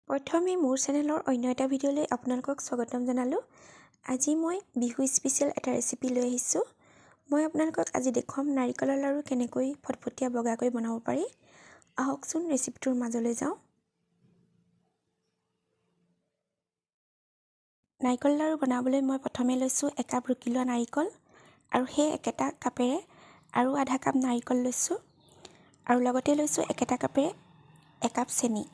প্ৰথমে মোৰ চেনেলৰ অন্য এটা ভিডিঅ'লৈ আপোনালোকক স্বাগতম জনালোঁ। আজি মই বিহু স্পেচিয়েল এটা ৰেচিপি লৈ আহিছোঁ। মই আপোনালোকক আজি দেখুৱাম নাৰিকলৰ লাড়ু কেনেকৈ ফটফটীয়া বগাকৈ বনাব পাৰি। আহকচোন ৰেচিপিটোৰ মাজলৈ যাওঁ। নাৰিকল লাড়ু বনাবলৈ মই প্ৰথমে লৈছোঁ একাপ ৰুকি লোৱা নাৰিকল আৰু সেই একেটা কাপেৰে আৰু আধা কাপ নাৰিকল লৈছোঁ আৰু লগতে লৈছোঁ একেটা কাপেৰে একাপ চেনি।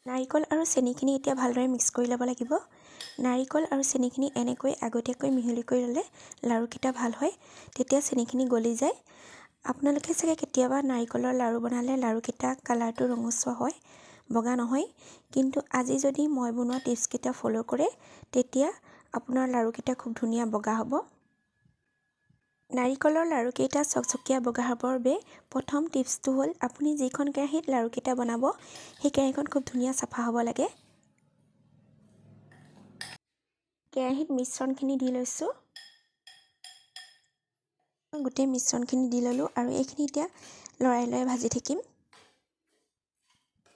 নাৰিকল আৰু চেনিখিনি এতিয়া ভালদৰে মিক্স কৰি ল'ব লাগিব। নাৰিকল আৰু চেনিখিনি এনেকৈ আগতীয়াকৈ মিহলি কৰি ল'লে লাড়ুকেইটা ভাল হয়, তেতিয়া চেনিখিনি গলি যায়। আপোনালোকে চাগে কেতিয়াবা নাৰিকলৰ লাড়ু বনালে লাড়ুকেইটা কালাৰটো ৰঙচুৱা হয়, বগা নহয়। কিন্তু আজি যদি মই বনোৱা টিপছকেইটা ফ'ল' কৰে তেতিয়া আপোনাৰ লাড়ুকেইটা খুব ধুনীয়া বগা হ'ব। নাৰিকলৰ লাড়ুকেইটা চকচকীয়া বগা হ'বৰ বাবে প্ৰথম টিপছটো হ'ল আপুনি যিখন কেৰাহীত লাড়ুকেইটা বনাব সেই কেৰাহীখন খুব ধুনীয়া চাফা হ'ব লাগে। কেৰাহীত মিশ্ৰণখিনি দি লৈছোঁ। গোটেই মিশ্ৰণখিনি দি ল'লোঁ আৰু এইখিনি এতিয়া লৰাই ভাজি থাকিম।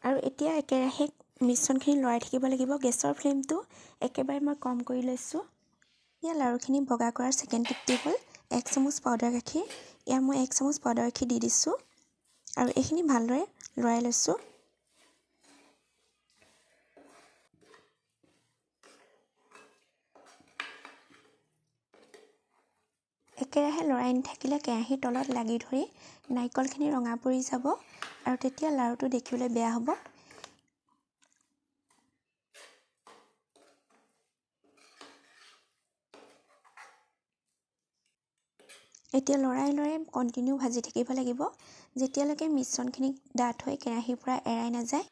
আৰু এতিয়া একেৰাহে মিশ্ৰণখিনি লৰাই থাকিব লাগিব। গেছৰ ফ্লেমটো একেবাৰে মই কম কৰি লৈছোঁ। এতিয়া লাড়ুখিনি বগা কৰাৰ ছেকেণ্ড টিপটো হ'ল 1 চামুচ পাউডাৰ গাখীৰ। ইয়াত মই 1 চামুচ পাউডাৰ গাখীৰ দি দিছোঁ আৰু এইখিনি ভালদৰে লৰাই লৈছোঁ। একেৰাহে লৰাই নাথাকিলে কেৰাহীৰ তলত লাগি ধৰি নাৰিকলখিনি ৰঙা পৰি যাব আৰু তেতিয়া লাড়ুটো দেখিবলৈ বেয়া হ'ব। এতিয়া লৰাই কণ্টিনিউ ভাজি থাকিব লাগিব যেতিয়ালৈকে মিশ্ৰণখিনি ডাঠ হৈ কেৰাহীৰ পৰা এৰাই নাযায়।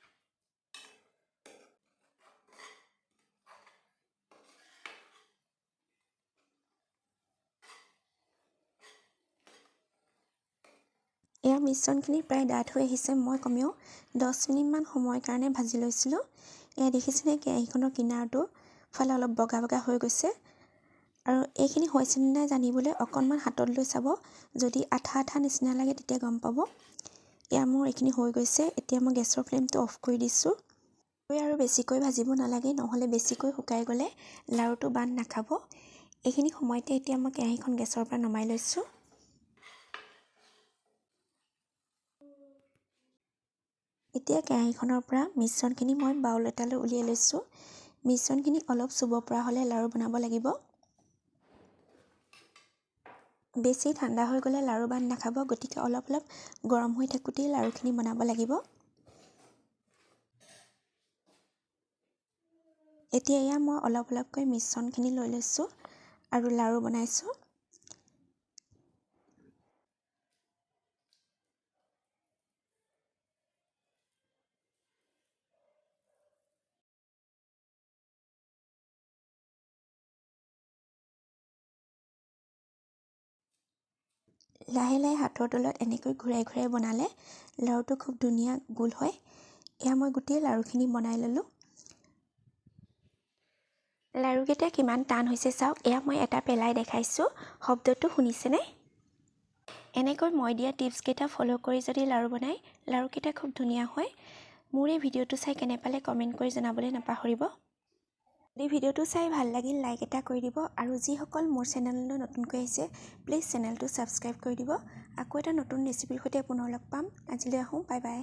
এয়া মিশ্ৰণখিনি প্ৰায় ডাঠ হৈ আহিছে। মই কমেও 10 মিনিটমান সময়ৰ কাৰণে ভাজি লৈছিলোঁ। এয়া দেখিছেনে কেৰাহীখনৰ কিনাৰটো ফালে অলপ বগা বগা হৈ গৈছে আৰু এইখিনি হৈছে নে নাই জানিবলৈ অকণমান হাতত লৈ চাব। যদি আঠা আঠা নিচিনা লাগে তেতিয়া গম পাব। এয়া মোৰ এইখিনি হৈ গৈছে। এতিয়া মই গেছৰ ফ্লেমটো অফ কৰি দিছোঁ। আৰু বেছিকৈ ভাজিব নালাগে, নহ'লে বেছিকৈ শুকাই গ'লে লাড়ুটো বান্ধ নাখাব। এইখিনি সময়তে এতিয়া মই কেৰাহীখন গেছৰ পৰা নমাই লৈছোঁ। এতিয়া কেৰাহীখনৰ পৰা মিশ্ৰণখিনি মই বাউল এটালৈ উলিয়াই লৈছোঁ। মিশ্ৰণখিনি অলপ চুব পৰা হ'লে লাড়ু বনাব লাগিব। বেছি ঠাণ্ডা হৈ গ'লে লাড়ু বান্ধ নাখাব, গতিকে অলপ গৰম হৈ থাকোঁতেই লাড়ুখিনি বনাব লাগিব। এতিয়া এয়া মই অলপকৈ মিশ্ৰণখিনি লৈ লৈছোঁ আৰু লাড়ু বনাইছোঁ। লাহে লাহে হাতৰ তলত এনেকৈ ঘূৰাই বনালে লাড়ুটো খুব ধুনীয়া গোল হয়। এয়া মই গোটেই লাড়ুখিনি বনাই ল'লোঁ। লাড়ুকেইটা কিমান টান হৈছে চাওক। এয়া মই এটা পেলাই দেখাইছোঁ, শব্দটো শুনিছেনে? এনেকৈ মই দিয়া টিপছকেইটা ফ'ল' কৰি যদি লাড়ু বনাই লাড়ুকেইটা খুব ধুনীয়া হয়। মোৰ এই ভিডিঅ'টো চাই কেনে পালে কমেণ্ট কৰি জনাবলৈ নাপাহৰিব। যদি ভিডিঅ'টো চাই ভাল লাগিল লাইক এটা কৰি দিব আৰু যিসকল মোৰ চেনেললৈ নতুনকৈ আহিছে প্লিজ চেনেলটো ছাবস্ক্ৰাইব কৰি দিব। আকৌ এটা নতুন ৰেচিপিৰ সৈতে পুনৰ লগ পাম। আজিলৈ আহোঁ, বাই বাই।